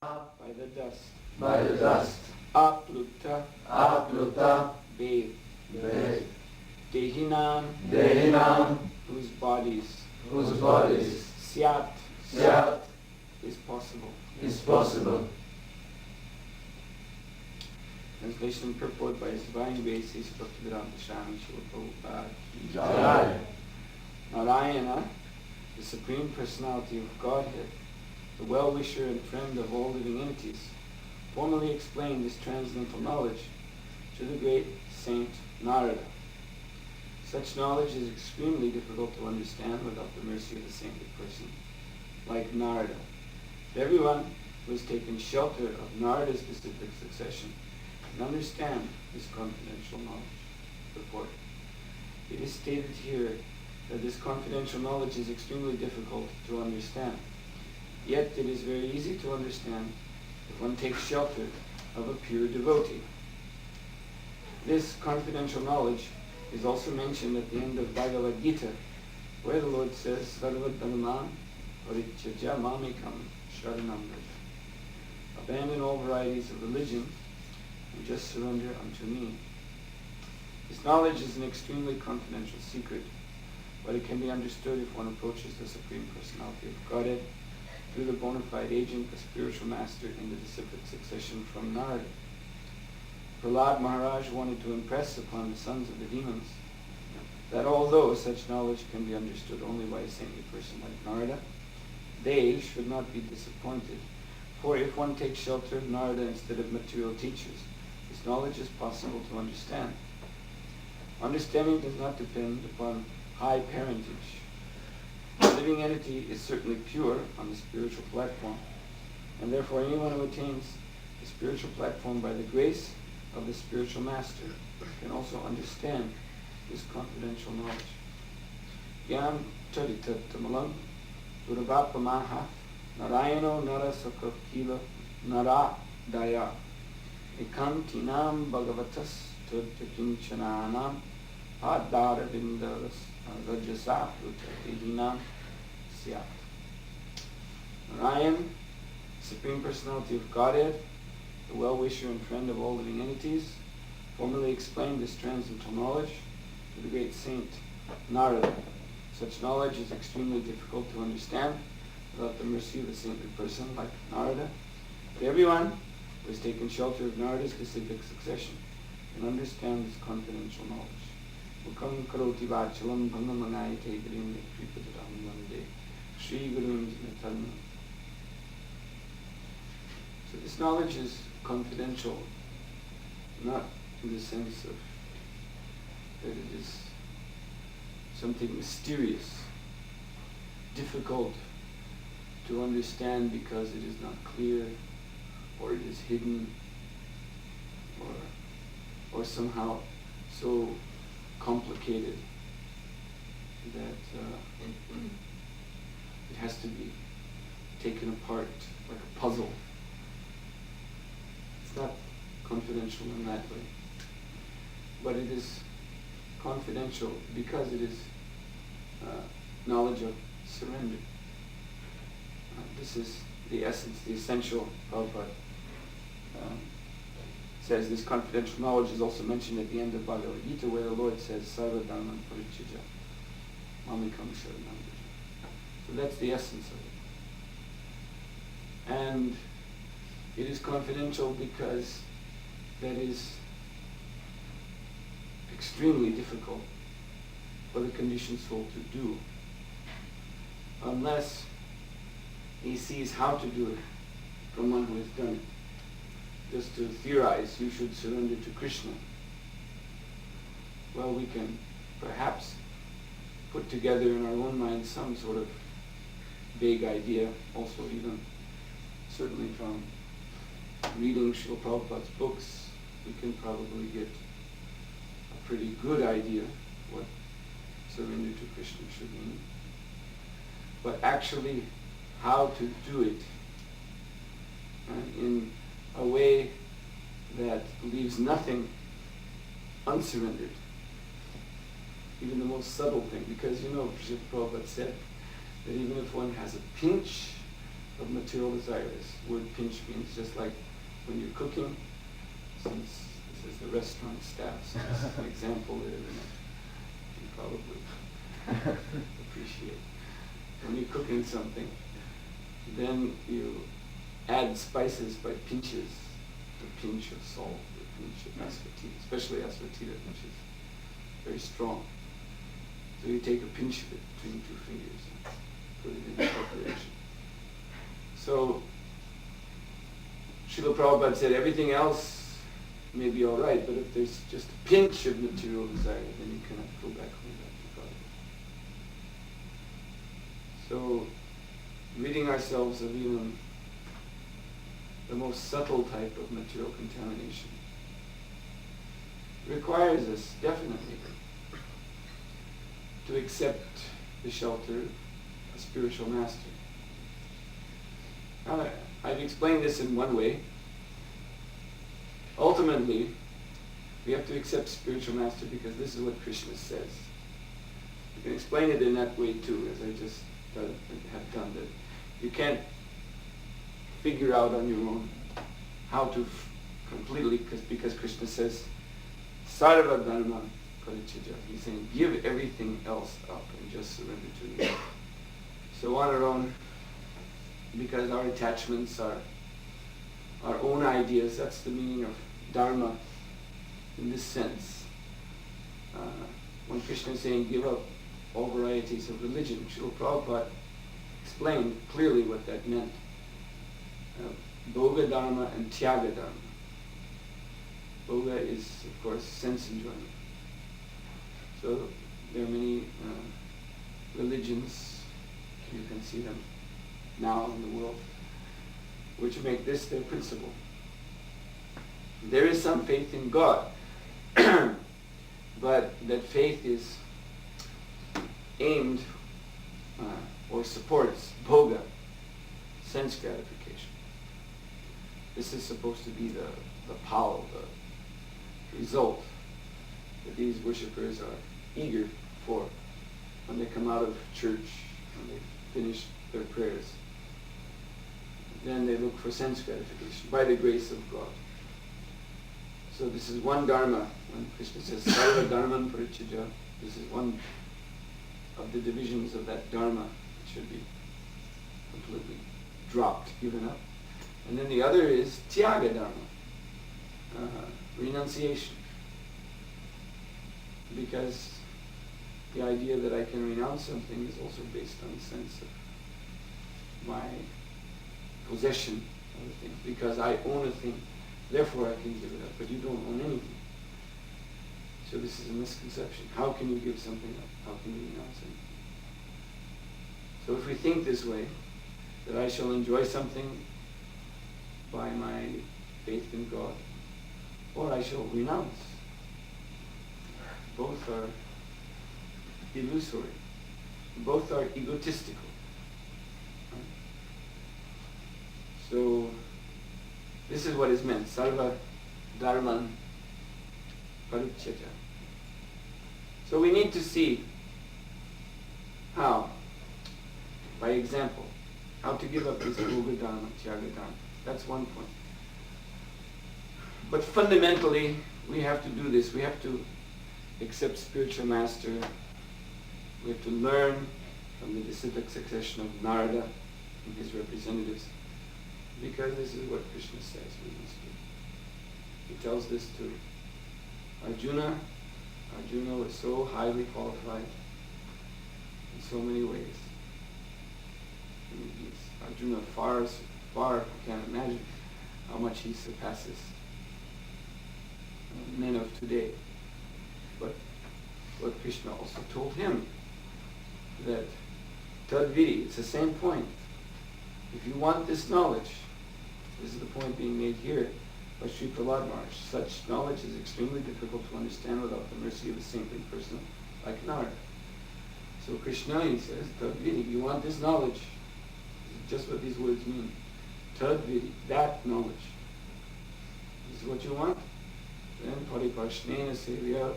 by the dust, by the dust, apluta, apluta, bathed, bathed, dehinam, whose bodies, syat, syat, is possible. is possible. Translation and purport by His Divine Grace, Bhaktivedanta Swami Srila Prabhupada ki Jai. Jai. Narayana, the Supreme Personality of Godhead, the well-wisher and friend of all living entities, formally explained this transcendental knowledge to the great saint Narada. Such knowledge is extremely difficult to understand without the mercy of a saintly person like Narada. But everyone who has taken shelter of Narada's specific succession can understand this confidential knowledge. Report. It is stated here that this confidential knowledge is extremely difficult to understand. Yet it is very easy to understand if one takes shelter of a pure devotee. This confidential knowledge is also mentioned at the end of Bhagavad Gita, where the Lord says, Sarva dharman parityajya mamekam sharanam vraja. Abandon all varieties of religion and just surrender unto me. This knowledge is an extremely confidential secret, but it can be understood if one approaches the Supreme Personality of Godhead through the bona fide agent, the spiritual master in the disciplic succession from Narada. Prahlad Maharaj wanted to impress upon the sons of the demons that although such knowledge can be understood only by a saintly person like Narada, they should not be disappointed. For if one takes shelter of Narada instead of material teachers, this knowledge is possible to understand. Understanding does not depend upon high parentage. The living entity is certainly pure on the spiritual platform, and therefore anyone who attains the spiritual platform by the grace of the spiritual master can also understand this confidential knowledge. Yam charitamalam durvapamaha narayano narasaka kila naradaya ekantinam bhagavatas tudyakinchananam adaravindaras rajasa rutahinam syat. Narayan, Supreme Personality of Godhead, the well-wisher and friend of all living entities, formally explained this transcendental knowledge to the great saint Narada. Such knowledge is extremely difficult to understand without the mercy of a saintly person like Narada. But everyone who has taken shelter of Narada's specific succession can understand this confidential knowledge. Mukam karoti vachalam bhangamanayate grim kripadam vande Shri Gurun Jinatanam. So this knowledge is confidential, not in the sense of that it is something mysterious, difficult to understand because it is not clear, or it is hidden, or somehow so complicated that it has to be taken apart like a puzzle. It's not confidential in that way, but it is confidential because it is knowledge of surrender. This is the essence, the essential of what says this confidential knowledge is also mentioned at the end of Bhagavad Gita, where the Lord says, Sarva dharman parityajya mamekam sharanam vraja. So that's the essence of it. And it is confidential because that is extremely difficult for the conditioned soul to do, unless he sees how to do it from one who has done it. Just to theorize, you should surrender to Krishna. Well, we can perhaps put together in our own minds some sort of vague idea, also even certainly from reading Srila Prabhupada's books, we can probably get a pretty good idea what surrender to Krishna should mean. But actually, how to do it in a way that leaves nothing unsurrendered, even the most subtle thing, because Srila Prabhupada said that even if one has a pinch of material desire. This word pinch means just like when you're cooking, since this is the restaurant staff, so this is an example there, and you probably appreciate. When you're cooking something, then you add spices by pinches, a pinch of salt, a pinch of asafoetida, especially asafoetida, which is very strong. So you take a pinch of it between 2 fingers and put it in the preparation. So Srila Prabhupada said everything else may be all right, but if there's just a pinch of material desire, then you cannot go back to God. So ridding ourselves of even the most subtle type of material contamination requires us definitely to accept the shelter of a spiritual master. Now, I've explained this in one way. Ultimately, we have to accept spiritual master because this is what Krishna says. You can explain it in that way too, as I just have done, that you can't figure out on your own how to completely, because Krishna says, Sarva Dharma Parichaja. He's saying, give everything else up and just surrender to me. So on our own, because our attachments are our own ideas, that's the meaning of Dharma in this sense. When Krishna is saying, give up all varieties of religion, Srila Prabhupada explained clearly what that meant. Bhoga Dharma and Tyaga Dharma. Bhoga is, of course, sense enjoyment. So there are many religions, you can see them now in the world, which make this their principle. There is some faith in God, but that faith is aimed or supports bhoga, sense gratification. This is supposed to be the pal, the result that these worshippers are eager for when they come out of church, when they finish their prayers. Then they look for sense gratification by the grace of God. So this is one dharma. When Krishna says Sarva Dharman Parichaja, this is one of the divisions of that dharma. It should be completely dropped, given up. And then the other is Tyaga Dharma, renunciation. Because the idea that I can renounce something is also based on the sense of my possession of a thing. Because I own a thing, therefore I can give it up. But you don't own anything. So this is a misconception. How can you give something up? How can you renounce anything? So if we think this way, that I shall enjoy something by my faith in God, or I shall renounce. Both are illusory. Both are egotistical. Right? So this is what is meant. Sarva Dharman Parichaja. So we need to see how, by example, how to give up this Bhoga Dharma, Tyaga Dharma. That's one point. But fundamentally, we have to do this. We have to accept spiritual master. We have to learn from the disciplic succession of Narada and his representatives, because this is what Krishna says we must do. He tells this to Arjuna. Arjuna was so highly qualified in so many ways. Arjuna far, you can't imagine how much he surpasses men of today. But what Krishna also told him, that Tadviri, it's the same point. If you want this knowledge, this is the point being made here by Sri Prahlad Maharaj, such knowledge is extremely difficult to understand without the mercy of a saintly person like Narada. So Krishna, he says, Tadviri, you want this knowledge, just what these words mean. Tadviri, that knowledge. This is what you want? Then Pariparshnena Sevya,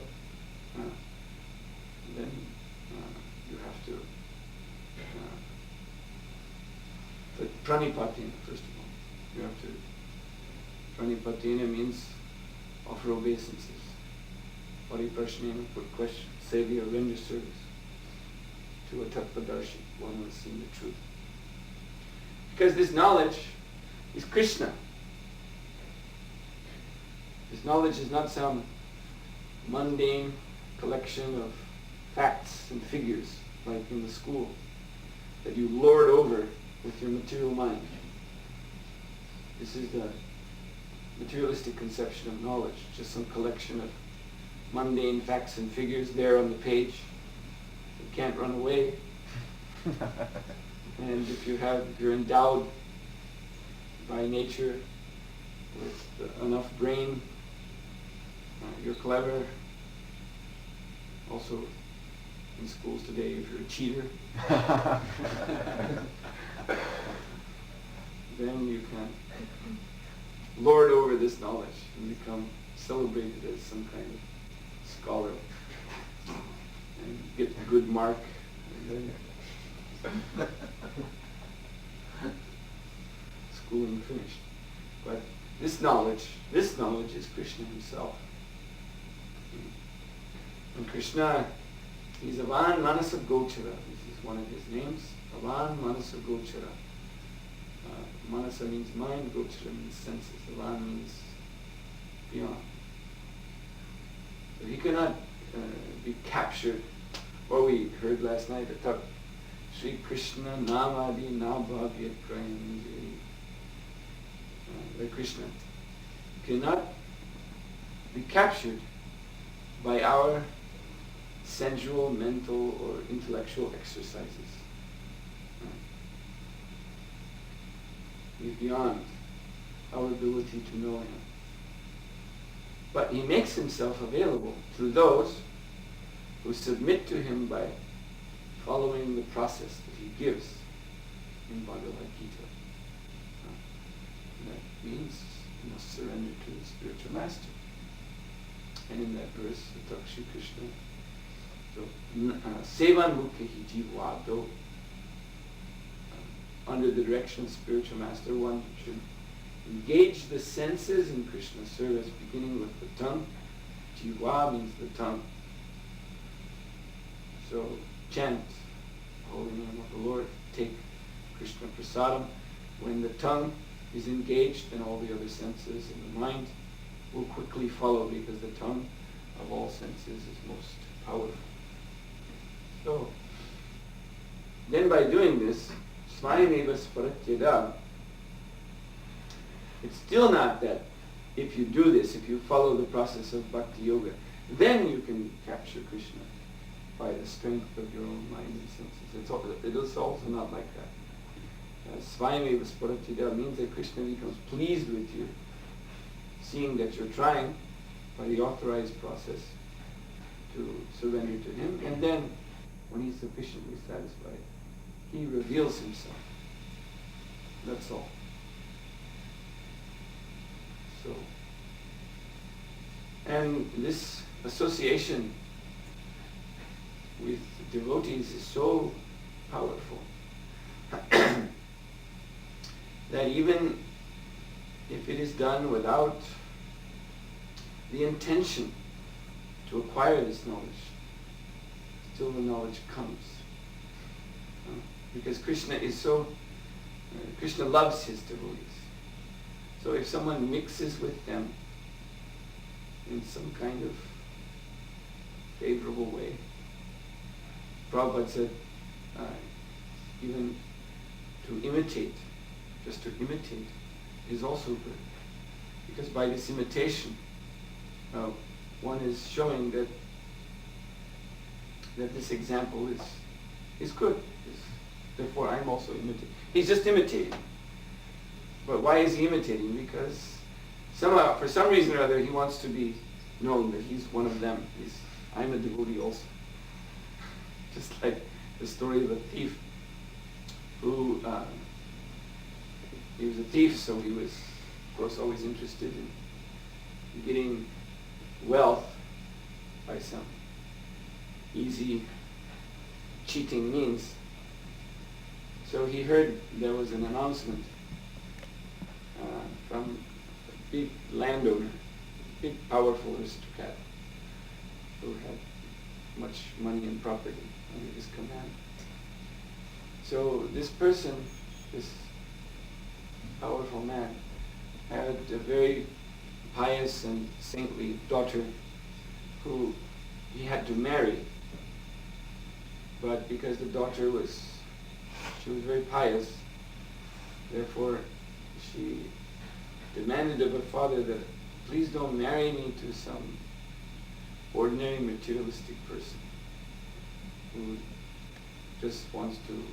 then you have to But pranipatina, first of all. You have to, pranipatina means offer obeisances. Pariprashnena, put questions. Sevya, render service. To a tattvadarshi, one who has seen the truth. Because this knowledge is Krishna. This knowledge is not some mundane collection of facts and figures like in the school that you lord over with your material mind. This is the materialistic conception of knowledge, just some collection of mundane facts and figures there on the page. You can't run away. And if you're endowed by nature with enough brain, you're clever. Also, in schools today, if you're a cheater, then you can lord over this knowledge and become celebrated as some kind of scholar and get a good mark. And then schooling finished. But this knowledge is Krishna himself. And Krishna, he's Avan Manasa Gochara. This is one of his names. Avan Manasa Gochara. Manasa means mind, Gochara means senses. Avan means beyond. So he cannot be captured. Or we heard last night that Sri Krishna Namadi Nabhavyat Prayam. That Krishna cannot be captured by our sensual, mental, or intellectual exercises. He's beyond our ability to know him. But he makes himself available to those who submit to him by following the process that he gives in Bhagavad Gita. That means you must surrender to the spiritual master. And in that verse, it talks Shri Krishna. So, Sevan Mukhi Jivado, under the direction of spiritual master, one should engage the senses in Krishna's service, beginning with the tongue. Jiva means the tongue. So, chant the holy name of the Lord, take Krishna Prasadam. When the tongue is engaged, then all the other senses and the mind will quickly follow, because the tongue of all senses is most powerful. So, then by doing this, Svayameva Sparatyada, it's still not that if you do this, if you follow the process of Bhakti Yoga, then you can capture Krishna by the strength of your own mind and senses. It is also not like that. Svayameva Sparatyada means that Krishna becomes pleased with you, seeing that you're trying by the authorized process to surrender to him, and then when he's sufficiently satisfied, he reveals himself. That's all. So, and this association with devotees is so powerful that even if it is done without the intention to acquire this knowledge, still the knowledge comes. Because Krishna is so, Krishna loves his devotees. So if someone mixes with them in some kind of favorable way, Prabhupada said, even to imitate, just to imitate, is also good. Because by this imitation, one is showing that this example is good. Therefore, I'm also imitating. He's just imitating. But why is he imitating? Because somehow, for some reason or other, he wants to be known that he's one of them. I'm a devotee also. Just like the story of a thief who, he was a thief, so he was, of course, always interested in getting wealth by some easy cheating means. So he heard there was an announcement from a big landowner, a big powerful aristocrat who had much money and property under his command. So this person, this powerful man, had a very pious and saintly daughter who he had to marry. But because the daughter was very pious, therefore she demanded of her father that please don't marry me to some ordinary materialistic person who just wants to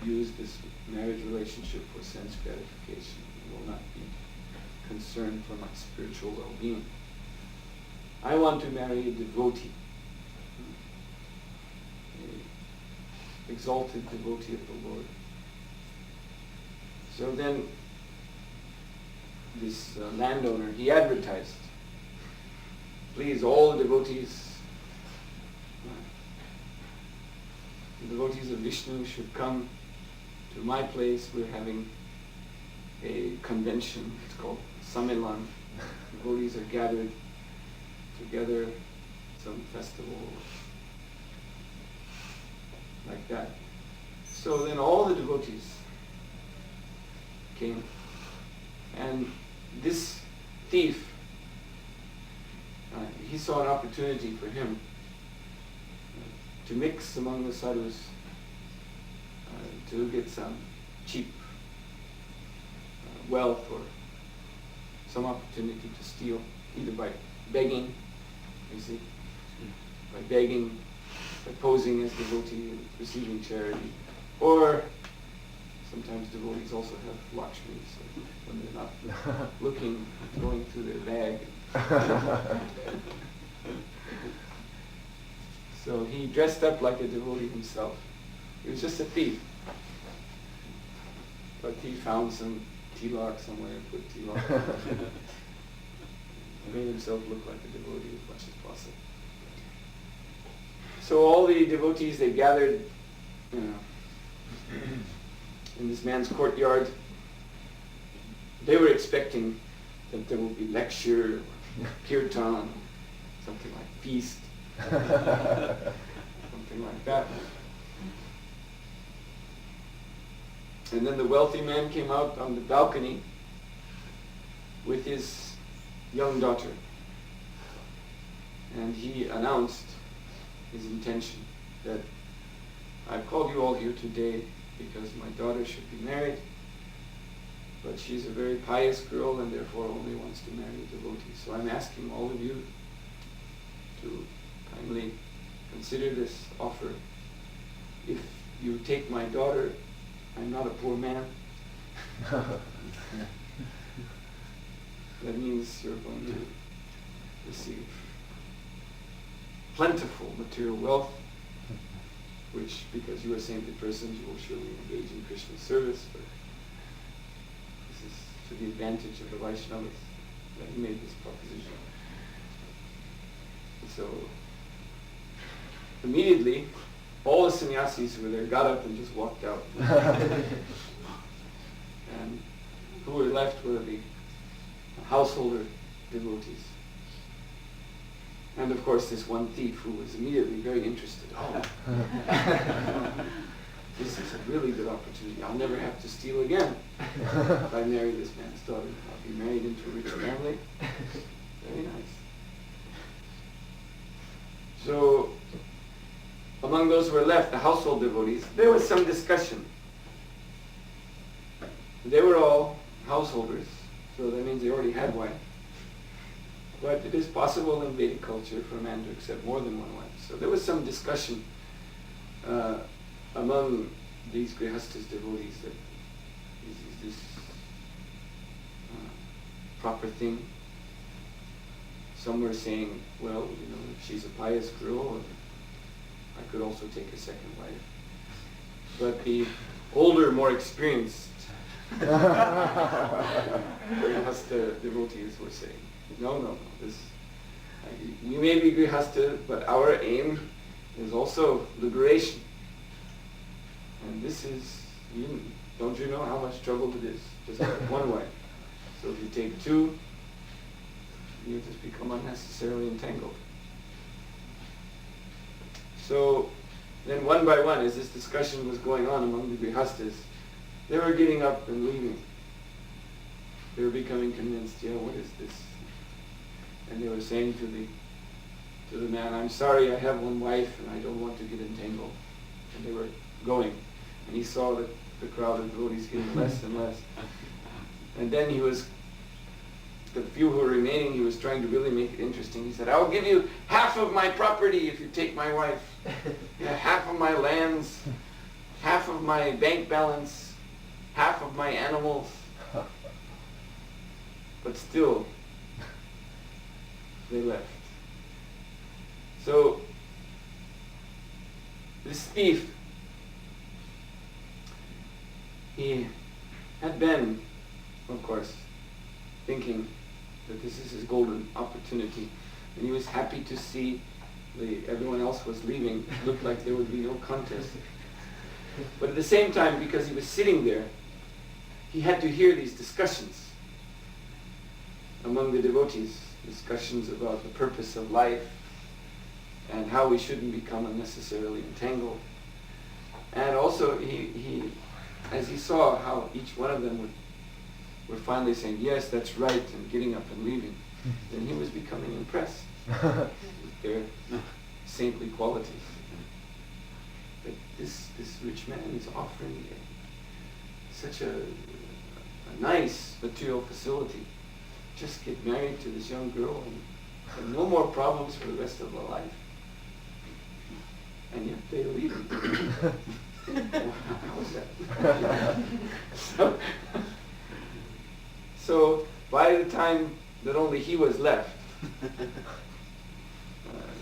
use this marriage relationship for sense gratification and will not be concerned for my spiritual well-being. I want to marry a devotee, an exalted devotee of the Lord. So then this landowner, he advertised, please, all the devotees of Vishnu should come to my place. We're having a convention, it's called Sammilan. Devotees are gathered together, some festival like that. So then all the devotees came, and this thief, he saw an opportunity for him to mix among the sadhus, to get some cheap wealth or some opportunity to steal, either by begging, you see, by begging, by posing as devotee and receiving charity, or sometimes devotees also have Lakshmi, so when they're not looking, going through their bag. So he dressed up like a devotee himself. He was just a thief. But he found some tilak somewhere, put tilak on. Made himself look like a devotee as much as possible. So all the devotees, they gathered, in this man's courtyard. They were expecting that there would be lecture, kirtan, something like feast, something like that. And then the wealthy man came out on the balcony with his young daughter, and he announced his intention that I've called you all here today because my daughter should be married, but she's a very pious girl and therefore only wants to marry a devotee. So I'm asking all of you to kindly consider this offer. If you take my daughter, I'm not a poor man. That means you're going to receive plentiful material wealth, which, because you are saintly persons, you will surely engage in Krishna service. But this is to the advantage of the Vaishnavas that he made this proposition. So immediately, all the sannyasis who were there got up and just walked out. And who were left were the householder devotees. And of course this one thief who was immediately very interested. Oh, this is a really good opportunity. I'll never have to steal again if I marry this man's daughter. I'll be married into a rich family. Very nice. So among those who were left, the household devotees, there was some discussion. They were all householders, so that means they already had wife. But it is possible in Vedic culture for a man to accept more than one wife. So there was some discussion among these grihastas devotees that is this proper thing? Some were saying, well, if she's a pious girl, I could also take a second wife. But the older, more experienced grihasta devotees were saying, no, we may be grihasta, but our aim is also liberation. And this is Don't you know how much trouble it is? Just one wife. So if you take two, you just become unnecessarily entangled. So then one by one, as this discussion was going on among the grihastas, they were getting up and leaving. They were becoming convinced, what is this? And they were saying to the man, I'm sorry, I have one wife and I don't want to get entangled. And they were going. And he saw that the crowd of devotees getting less and less. And then the few who were remaining, he was trying to really make it interesting. He said, I'll give you half of my property if you take my wife. Half of my lands, half of my bank balance, half of my animals. But still, they left. So, this thief, he had been, of course, thinking that this is his golden opportunity, and he was happy to see everyone else was leaving. It looked like there would be no contest. But at the same time, because he was sitting there, he had to hear these discussions among the devotees, discussions about the purpose of life and how we shouldn't become unnecessarily entangled. And also, he as he saw how each one of them were finally saying, yes, that's right, and getting up and leaving, then he was becoming impressed with their saintly qualities. That this rich man is offering such a nice material facility. Just get married to this young girl and no more problems for the rest of their life. And yet they leave him. How is that? So by the time that only he was left,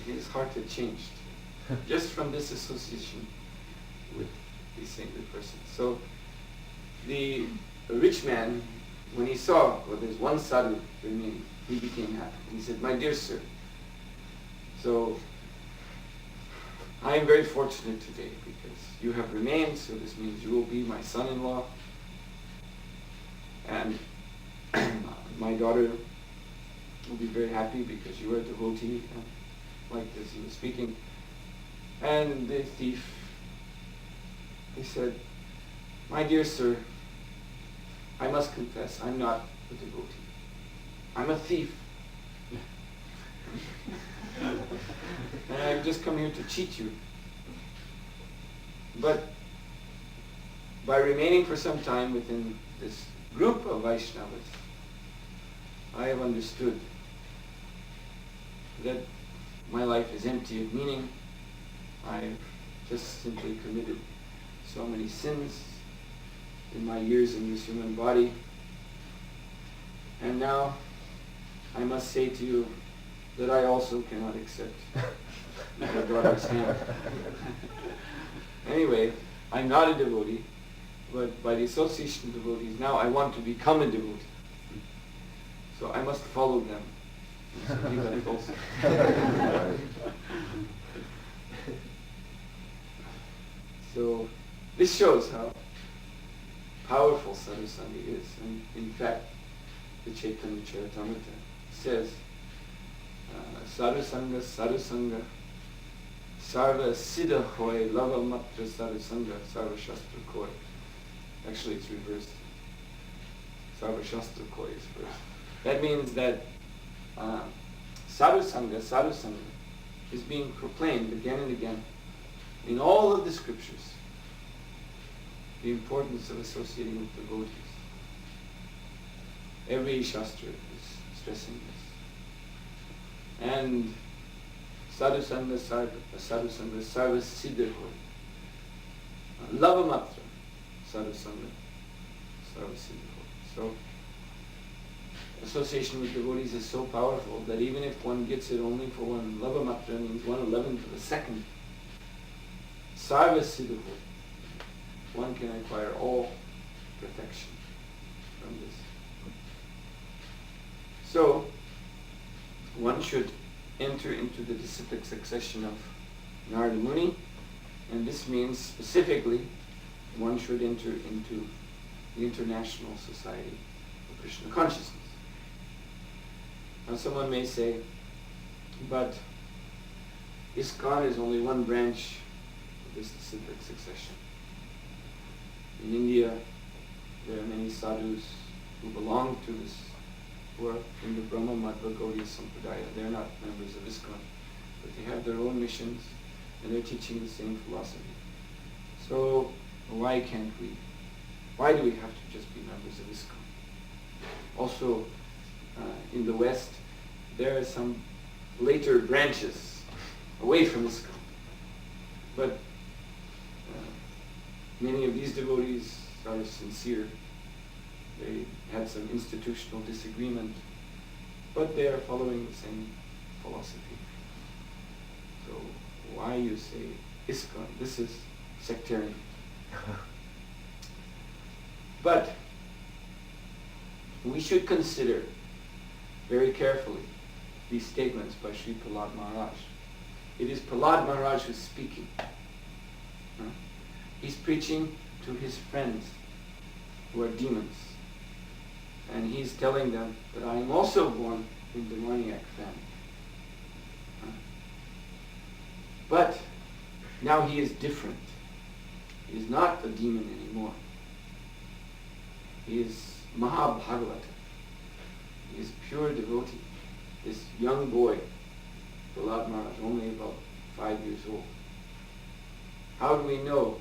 his heart had changed, just from this association with the saintly person. So the rich man, when he saw, there's one sadhu remaining, he became happy. He said, my dear sir, so I am very fortunate today because you have remained, so this means you will be my son-in-law, and my daughter will be very happy because you are a devotee, like this he was speaking. And the thief, he said, my dear sir, I must confess, I'm not a devotee. I'm a thief. And I've just come here to cheat you. But by remaining for some time within this group of Vaishnavas, I have understood that my life is empty of meaning. I've just simply committed so many sins in my years in this human body. And now I must say to you that I also cannot accept your daughter's hand. Anyway, I'm not a devotee, but by the association of devotees, now I want to become a devotee. So I must follow them. So he got it also. So this shows how powerful sadhu sanga is. And in fact, the Chaitanya Charitamrita says, sadhu sanga, sarva siddha hoy, lava matra sadhu sanga, sarva shastra koi. Actually, it's reversed. Sarva shastra koi is first. That means that sadhu sanga is being proclaimed again and again in all of the scriptures. The importance of associating with devotees. Every shastra is stressing this. And sadhu sanga sarva siddha hoy. Lava matra sadhu sanga sarva siddha hoy. So association with devotees is so powerful that even if one gets it only for one lava matra, means 1/11 of a second, sarva siddha hoy, one can acquire all perfection from this. So, one should enter into the disciplic succession of Narada Muni, and this means specifically one should enter into the International Society of Krishna Consciousness. Now someone may say, but ISKCON is only one branch of this disciplic succession. In India, there are many sadhus who belong to this, who are in the Brahma Madhva Gaudiya Sampradaya. They're not members of ISKCON, but they have their own missions and they're teaching the same philosophy. So why can't we? Why do we have to just be members of ISKCON? Also, in the West, there are some later branches away from ISKCON. But many of these devotees are sincere. They had some institutional disagreement, but they are following the same philosophy. So why you say ISKCON? This is sectarian. But we should consider very carefully these statements by Sri Prahlad Maharaj. It is Prahlad Maharaj who's speaking. He's preaching to his friends who are demons. And he's telling them that I am also born in demoniac family. But now he is different. He is not a demon anymore. He is Maha-Bhāgavata. He is pure devotee. This young boy, Prahlad Maharaj, only about 5 years old. How do we know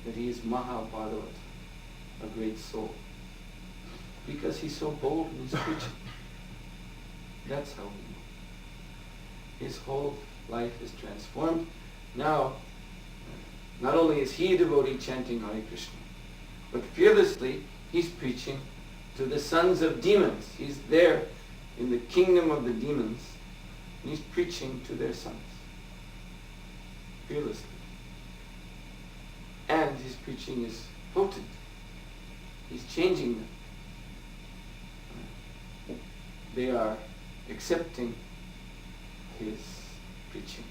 that he is Maha-Bhāgavata, a great soul? Because he's so bold in his preaching. That's how we know. His whole life is transformed. Now, not only is he a devotee chanting Hare Krishna, but fearlessly he's preaching to the sons of demons. He's there in the kingdom of the demons, and he's preaching to their sons. Fearlessly. And his preaching is potent. He's changing them. They are accepting his preaching,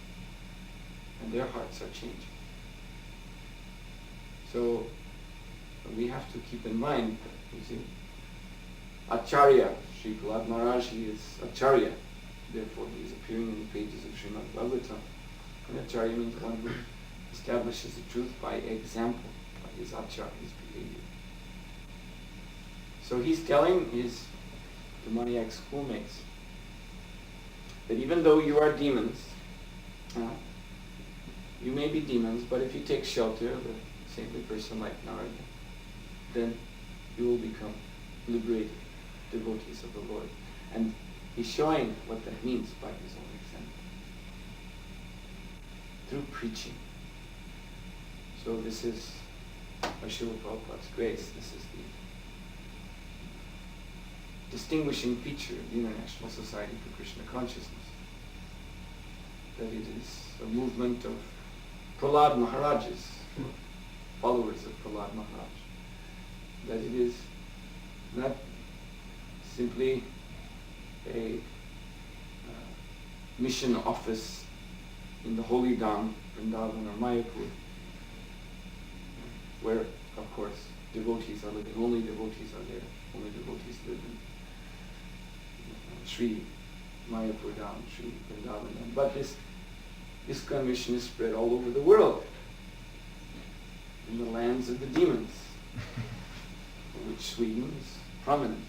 and their hearts are changing. So we have to keep in mind, you see, Acharya, Sri Prahlad Maharaj, he is Acharya, therefore he is appearing in the pages of Śrīmad-Bhāgavatam. And Acharya means one who establishes the truth by example, by his achar, his behavior. So he's telling his demoniac schoolmates that even though you are demons, you may be demons, but if you take shelter of a saintly person like Narada, then you will become liberated devotees of the Lord. And he's showing what that means by his own example. Through preaching. So this is by Srila Prabhupada's grace, this is the distinguishing feature of the International Society for Krishna Consciousness. That it is a movement of Prahlad Maharaj's, followers of Prahlad Maharaj. That it is not simply a mission office in the holy Dham, Vrindavan or Mayapur, where, of course, devotees are living. Only devotees are there. Only devotees live in Sri Mayapur Dham, Sri Vrindavan Dham. But this ISKCON mission is spread all over the world, in the lands of the demons, for which Sweden is prominent.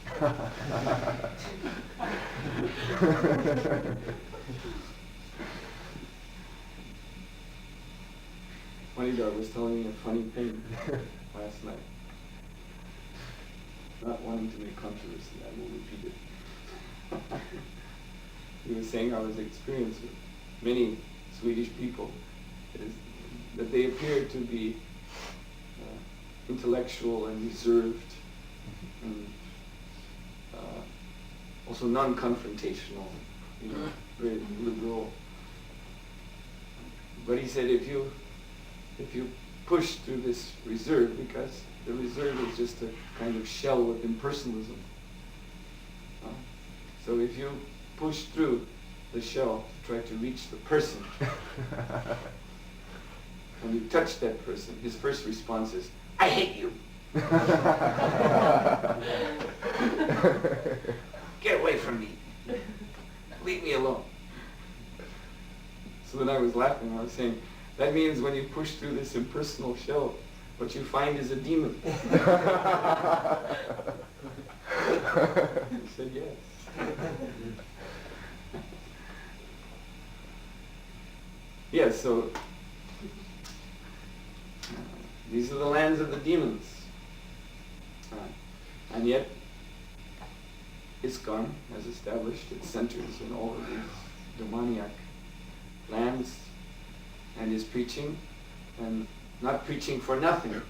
Manidar was telling me a funny thing last night. Not wanting to make controversy, I will repeat it. He was saying how his experience with many Swedish people is that they appear to be intellectual and reserved and also non-confrontational, very liberal. But he said if you push through this reserve, because the reserve is just a kind of shell with impersonalism. So if you push through the shell to try to reach the person, and you touch that person, his first response is, I hate you. Get away from me. Leave me alone. So then I was laughing. I was saying, that means when you push through this impersonal shell, what you find is a demon. He said, yes. Yes, so these are the lands of the demons. And yet, ISKCON has established its centers in all of these demoniac lands and is preaching, and not preaching for nothing,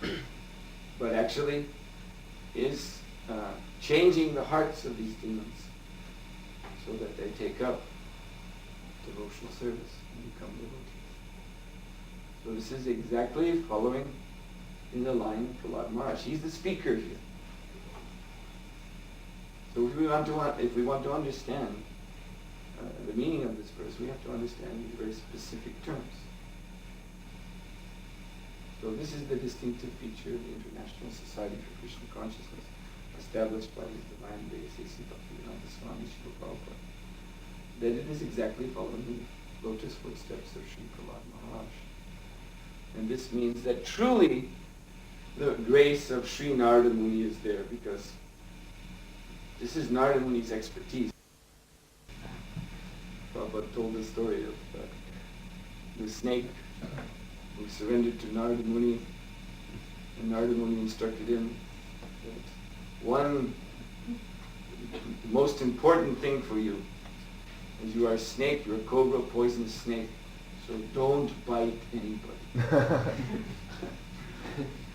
but actually is changing the hearts of these demons so that they take up devotional service and become devotees. So this is exactly following in the line of Prahlad Maharaj. He's the speaker here. So if we want to understand the meaning of this verse, we have to understand these very specific terms. So this is the distinctive feature of the International Society for Krishna Consciousness, established by His Divine Grace, A.C. Bhaktivedanta Swami Srila Prabhupada, that it is exactly following the lotus footsteps of Sri Prahlad Maharaj. And this means that truly the grace of Sri Narada Muni is there, because this is Narada Muni's expertise. Prabhupada told the story of the snake who surrendered to Narada Muni, and Narada Muni instructed him that one most important thing for you is you are a snake, you're a cobra, poisonous snake, so don't bite anybody.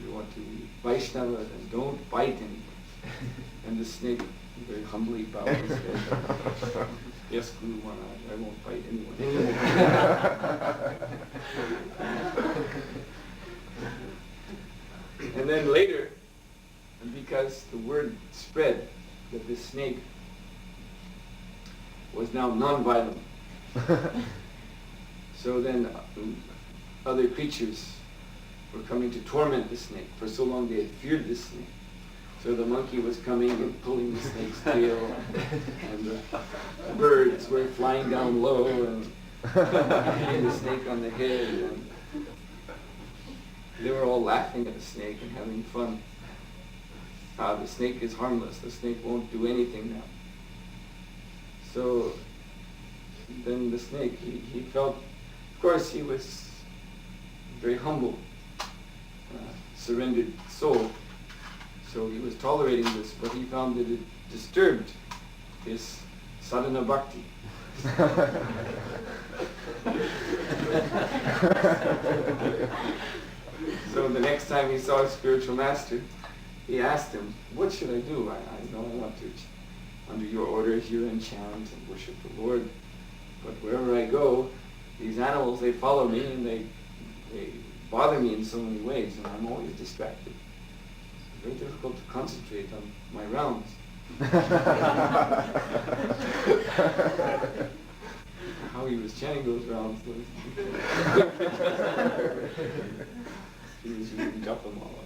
You want to be Vaishnava, then don't bite anybody. And the snake very humbly bowed his head. Yes, Guru Maharaj, I won't bite anyone. And then later, because the word spread that this snake was now non-violent, so then other creatures were coming to torment the snake. For so long they had feared this snake. So the monkey was coming and pulling the snake's tail, and the birds were flying down low and hitting the snake on the head, and they were all laughing at the snake and having fun. The snake is harmless, the snake won't do anything now. So then the snake, he felt, of course he was very humble, surrendered soul. So he was tolerating this, but he found that it disturbed his sadhana bhakti. So the next time he saw his spiritual master, he asked him, what should I do? I know I want to, under your order, hear and chant and worship the Lord, but wherever I go, these animals, they follow me and they bother me in so many ways, and I'm always distracted. Very difficult to concentrate on my rounds. How he was chanting those rounds was he was using Japamala.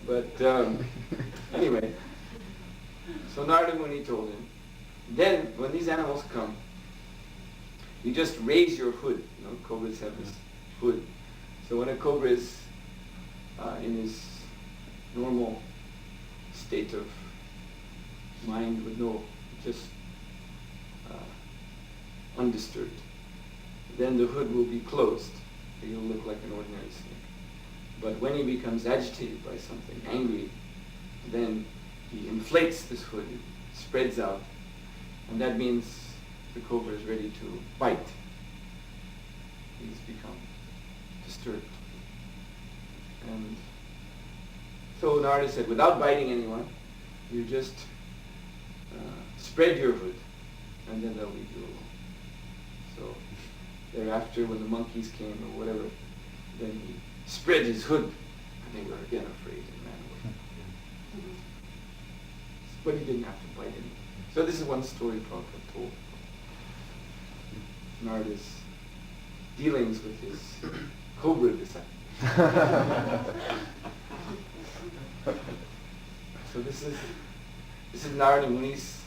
But anyway, so Narada Muni told him, then when these animals come, you just raise your hood. You know, cobras have this hood. So when a cobra is in his normal state of mind with no, just undisturbed, then the hood will be closed. He'll look like an ordinary snake. But when he becomes agitated by something, angry, then he inflates this hood, it spreads out, and that means the cobra is ready to bite. He's become disturbed. And so Narada said, without biting anyone, you just spread your hood, and then they'll leave you alone. So thereafter, when the monkeys came or whatever, then he spread his hood, and they were again afraid and ran away. But he didn't have to bite anyone. So this is one story Prabhupada told. Narada's dealings with his cobra disciples. So this is Narada Muni's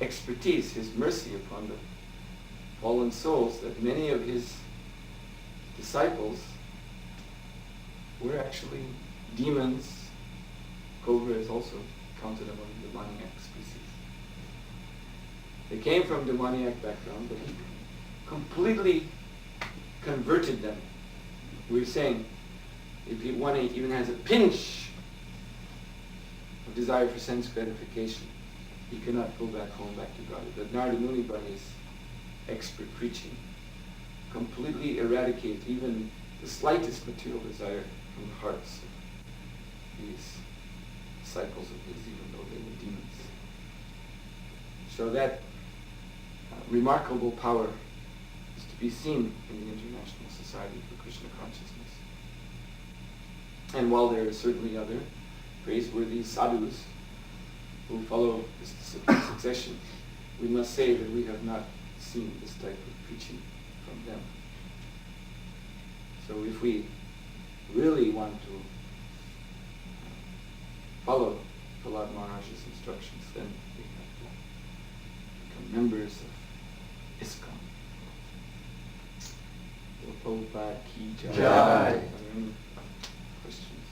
expertise, his mercy upon the fallen souls, that many of his disciples were actually demons. Cobra is also counted among the demoniac species. They came from demoniac background, but he completely converted them. We were saying, if one even has a pinch of desire for sense gratification, he cannot go back home, back to God. But Narada Muni, by his expert preaching, completely eradicate even the slightest material desire from the hearts of these disciples of his, even though they were demons. So that remarkable power is to be seen in the International Society for Krishna Consciousness. And while there are certainly other praiseworthy sadhus who follow this discipline succession, we must say that we have not seen this type of preaching from them. So if we really want to follow Prahlad Maharaj's instructions, then we have to become members of ISKCON. Prabhupada ki jai. Jai. Are there any questions?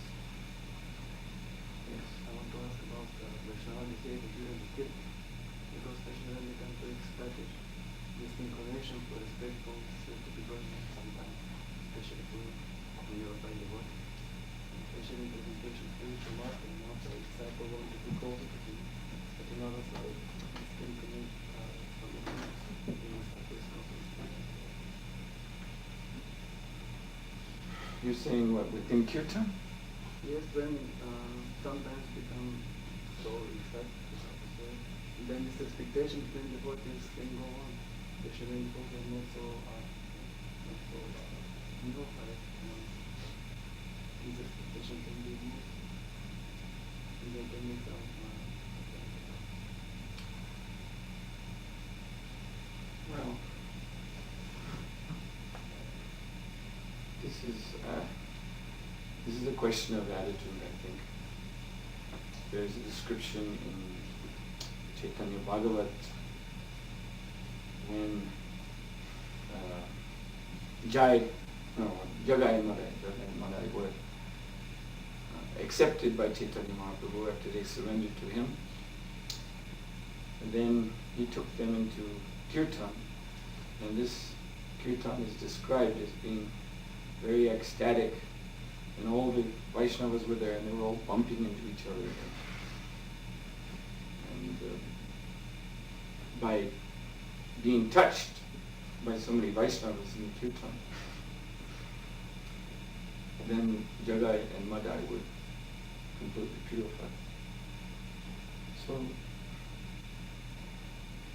Yes. I want to ask about Vaishnava behavior during the kirtan, because especially when they come to ecstatic, this inclination for respect seems to be going on sometimes, especially when you are by the word. Especially in presentation of spiritual master, and also the disciple wanted to go to him, but in other side, this can commit from the past, in the disciple is not respected. You're saying what, within kirtan? Yes, when sometimes become so excited, and then this expectation between the devotees can go on, especially when people are not so involved by it. This expectation can be moved, and they can make some Well, this is a question of attitude, I think. There's a description in Śrīmad-Bhāgavatam when Jagai and Madai were accepted by Chaitanya Mahaprabhu after they surrendered to him. And then he took them into kirtan, and this kirtan is described as being very ecstatic, and all the Vaishnavas were there and they were all bumping into each other. And by being touched by so many Vaishnavas in the kirtan, then Jagai and Madai were completely purified. So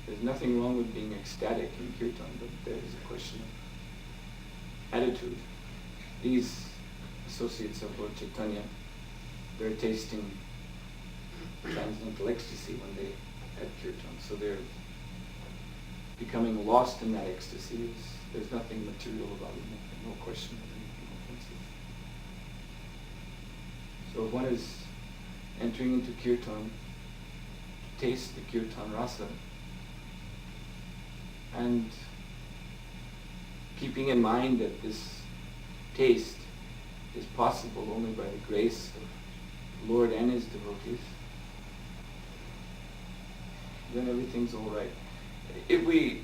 there's nothing wrong with being ecstatic in kirtan, but there is a question of attitude. These associates of Lord Chaitanya, they're tasting transcendental ecstasy when they had kirtan, so they're becoming lost in that ecstasy. There's nothing material about it, no question of anything offensive. So if one is entering into kirtan, to taste the kirtan rasa, and keeping in mind that this taste is possible only by the grace of the Lord and His devotees, then everything's all right. If we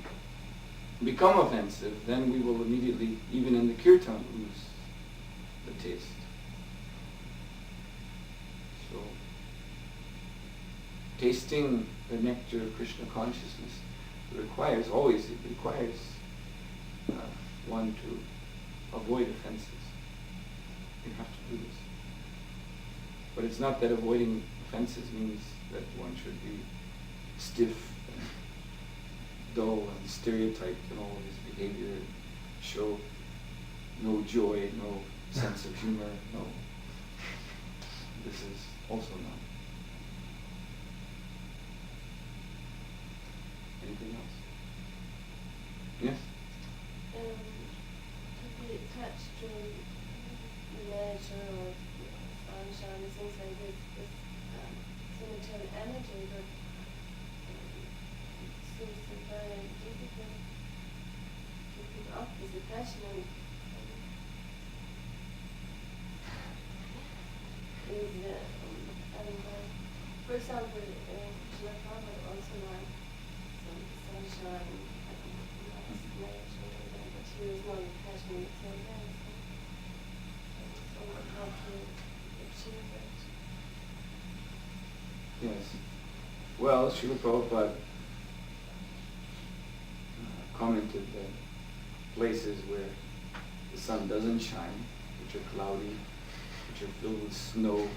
become offensive, then we will immediately, even in the kirtan, lose the taste. So, tasting the nectar of Krishna consciousness requires one to avoid offenses. You have to do this. But it's not that avoiding offenses means that one should be stiff and dull and stereotyped in all of his behavior and show no joy, no sense of humor, no. This is also not. Anything else? Yes? To be touched extreme nature or sunshine and things like this, cemetery energy, but it seems very difficult to keep up with the passion for example, Śrīmad-Bhāgavatam also like some sunshine, nice nature, but he was not passionate so well, so how to achieve that? Yes. Well, Srila Prabhupada commented that places where the sun doesn't shine, which are cloudy, which are filled with snow,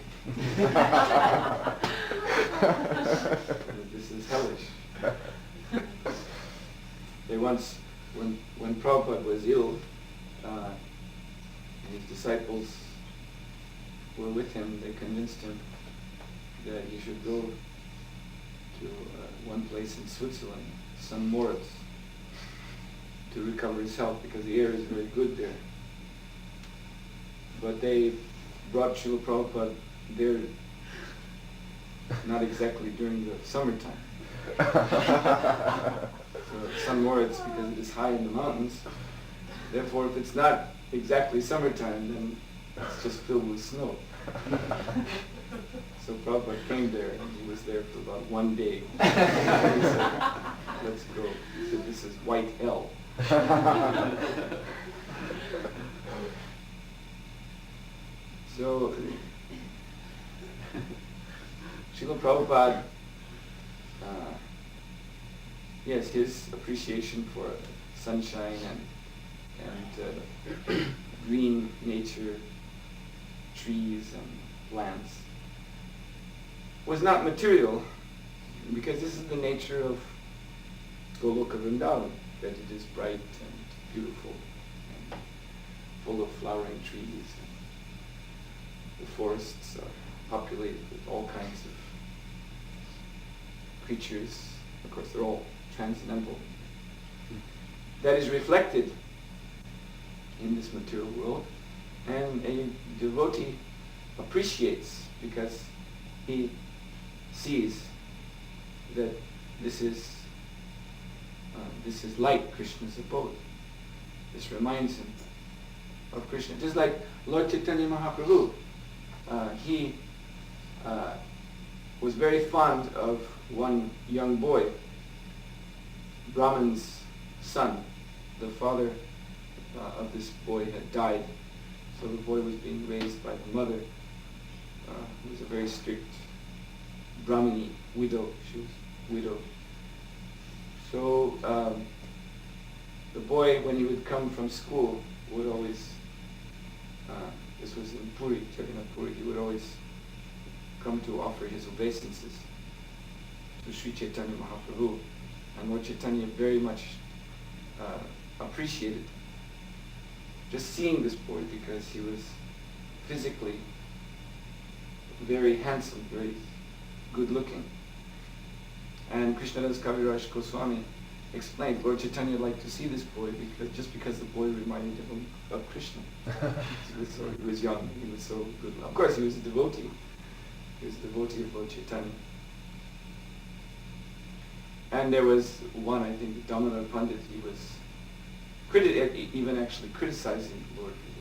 this is hellish. They once, when Prabhupada was ill, and his disciples were with him, they convinced him that he should go to one place in Switzerland, St. Moritz, to recover his health because the air is very good there. But they brought Srila Prabhupada there not exactly during the summertime. So St. Moritz, because it is high in the mountains, therefore if it's not exactly summertime, then it's just filled with snow. So Prabhupada came there, and he was there for about one day. He said, let's go. He said, this is white hell. So, Srila Prabhupada, yes, his appreciation for sunshine and green nature, trees and plants, was not material, because this is the nature of Goloka Vrindavan, that it is bright and beautiful and full of flowering trees. The forests are populated with all kinds of creatures. Of course, they're all transcendental. That is reflected in this material world, and a devotee appreciates because he sees that this is like Krishna's abode. This reminds him of Krishna. Just like Lord Chaitanya Mahaprabhu, he was very fond of one young boy, Brahman's son. The father of this boy had died, so the boy was being raised by the mother, who was a very strict Brahmini widow. She was widowed. So the boy, when he would come from school, would always, this was in Puri, Jagannath Puri, he would always come to offer his obeisances to Sri Chaitanya Mahaprabhu. And Lord Chaitanya very much appreciated just seeing this boy, because he was physically very handsome, very good looking. And Krishnadas Kaviraj Goswami explained Lord Chaitanya liked to see this boy because the boy reminded him of Krishna. He was young, he was so good. Of course, he was a devotee. He was a devotee of Lord Chaitanya. And there was one, I think, Damodar Pandit, he was even actually criticizing the Lord for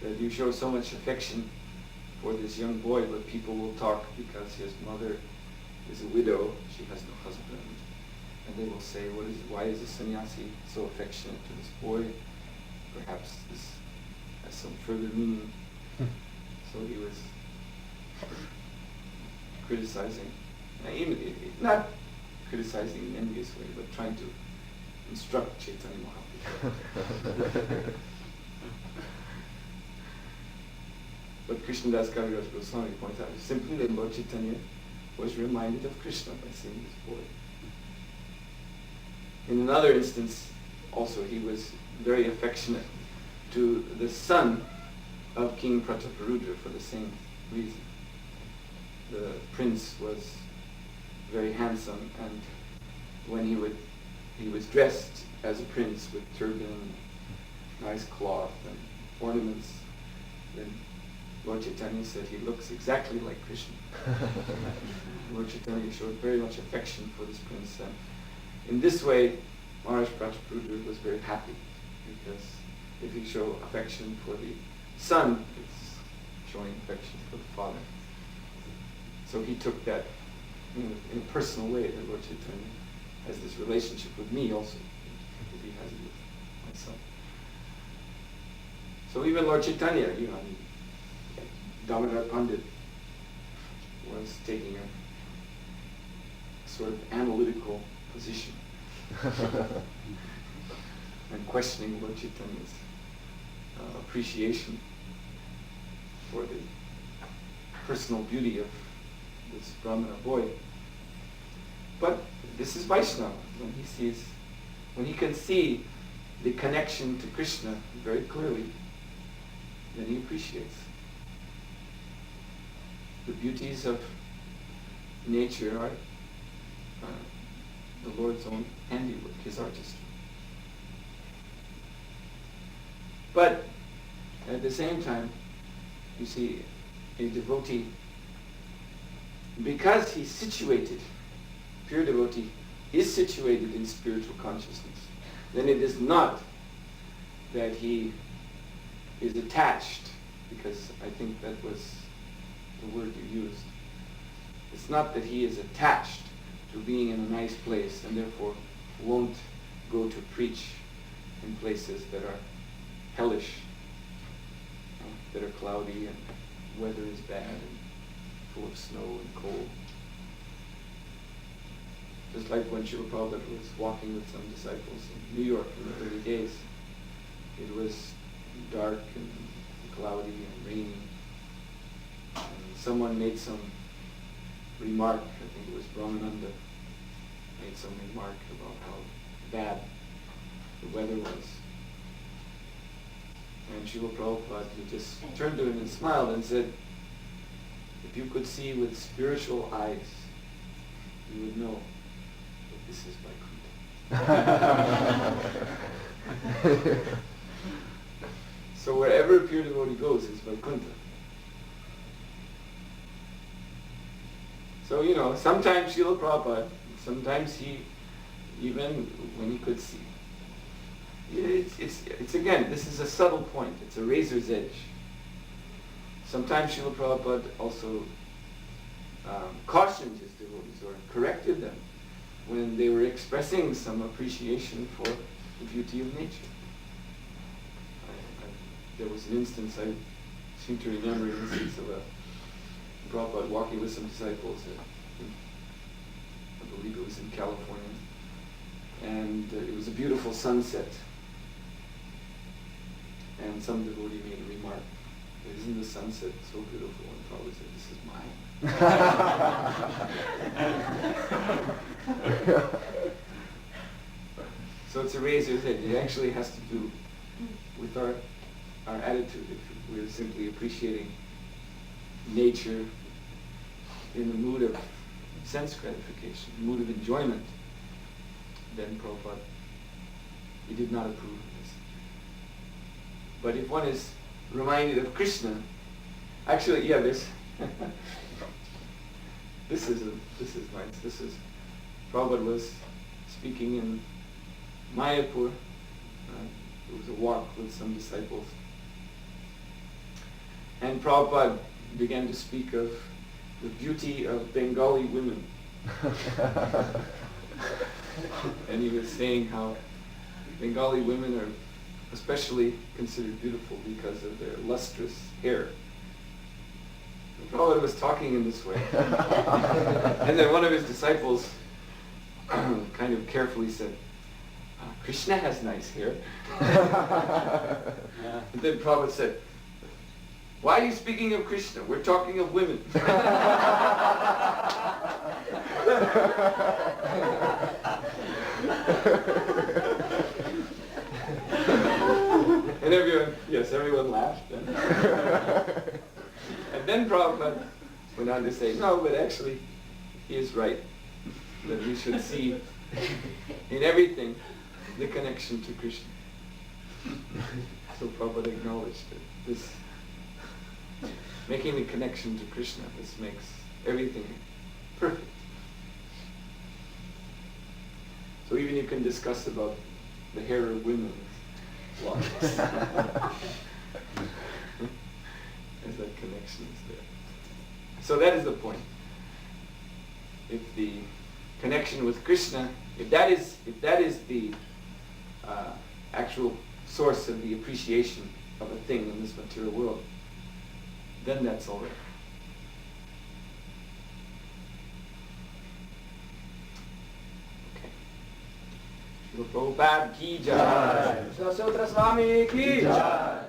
this. That you show so much affection for this young boy, but people will talk because his mother is a widow, she has no husband. And they will say, why is the sannyasi so affectionate to this boy? Perhaps this has some further meaning. So he was criticizing, not criticizing in an envious way, but trying to instruct Chaitanya Mahaprabhu. But Krishnadas Kaviraj Goswami points out simply that Lord Chaitanya was reminded of Krishna by seeing this boy. In another instance, also, he was very affectionate to the son of King Prataparudra for the same reason. The prince was very handsome, and when he was dressed as a prince with turban, nice cloth and ornaments. Then Lord Chaitanya said he looks exactly like Krishna. Lord Chaitanya showed very much affection for this prince, and in this way Maharaj Prataprudra was very happy, because if you show affection for the son, it's showing affection for the father. So he took that in a personal way, that Lord Chaitanya has this relationship with me also, as he has it with my son. So even Lord Chaitanya, Damodar Pandit was taking a sort of analytical position and questioning Lord Chaitanya's appreciation for the personal beauty of this Brahmana boy. But this is Vaishnava. When he can see the connection to Krishna very clearly, then he appreciates. The beauties of nature are the Lord's own handiwork, his artistry. But at the same time, you see, a devotee, because he's situated, pure devotee, is situated in spiritual consciousness, then it is not that he is attached, because I think that was the word you used. It's not that he is attached to being in a nice place and therefore won't go to preach in places that are hellish, that are cloudy and weather is bad and full of snow and cold. Just like when Srila Prabhupada was walking with some disciples in New York in the early days. It was dark and cloudy and rainy. And someone made some remark, I think it was Brahmananda, made some remark about how bad the weather was. And Srila Prabhupada, he just turned to him and smiled and said, if you could see with spiritual eyes, you would know that this is Vaikuntha. So wherever a pure devotee goes is Vaikuntha. So, sometimes Srila Prabhupada, sometimes he, even when he could see, it's again, this is a subtle point, it's a razor's edge. Sometimes Srila Prabhupada also cautioned his devotees or corrected them when they were expressing some appreciation for the beauty of nature. There was an instance, I seem to remember an instance of a Prabhupada walking with some disciples, I believe it was in California, and it was a beautiful sunset. And some devotee made a remark, isn't the sunset so beautiful? And Prabhupada said, this is mine. So it's a razor's edge. It actually has to do with our attitude. If we're simply appreciating nature in the mood of sense gratification, mood of enjoyment, then Prabhupada, he did not approve of this. But if one is reminded of Krishna, actually, this is nice. This is Prabhupada was speaking in Mayapur. It was a walk with some disciples, and Prabhupada began to speak of the beauty of Bengali women. And he was saying how Bengali women are especially considered beautiful because of their lustrous hair. And Prabhupada was talking in this way. And then one of his disciples kind of carefully said, Krishna has nice hair. And then Prabhupada said, why are you speaking of Krishna? We're talking of women. And everyone laughed. And then Prabhupada went on to say, no, but actually, he is right. That we should see in everything the connection to Krishna. So Prabhupada acknowledged it. This making the connection to Krishna, this makes everything perfect. So even you can discuss about the hair of women locks. As that connection is there. So that is the point. If the connection with Krishna, if that is the actual source of the appreciation of a thing in this material world, then that's all right. Okay. Srila Prabhupada ki jai. Srila Sutra Swami ki jai.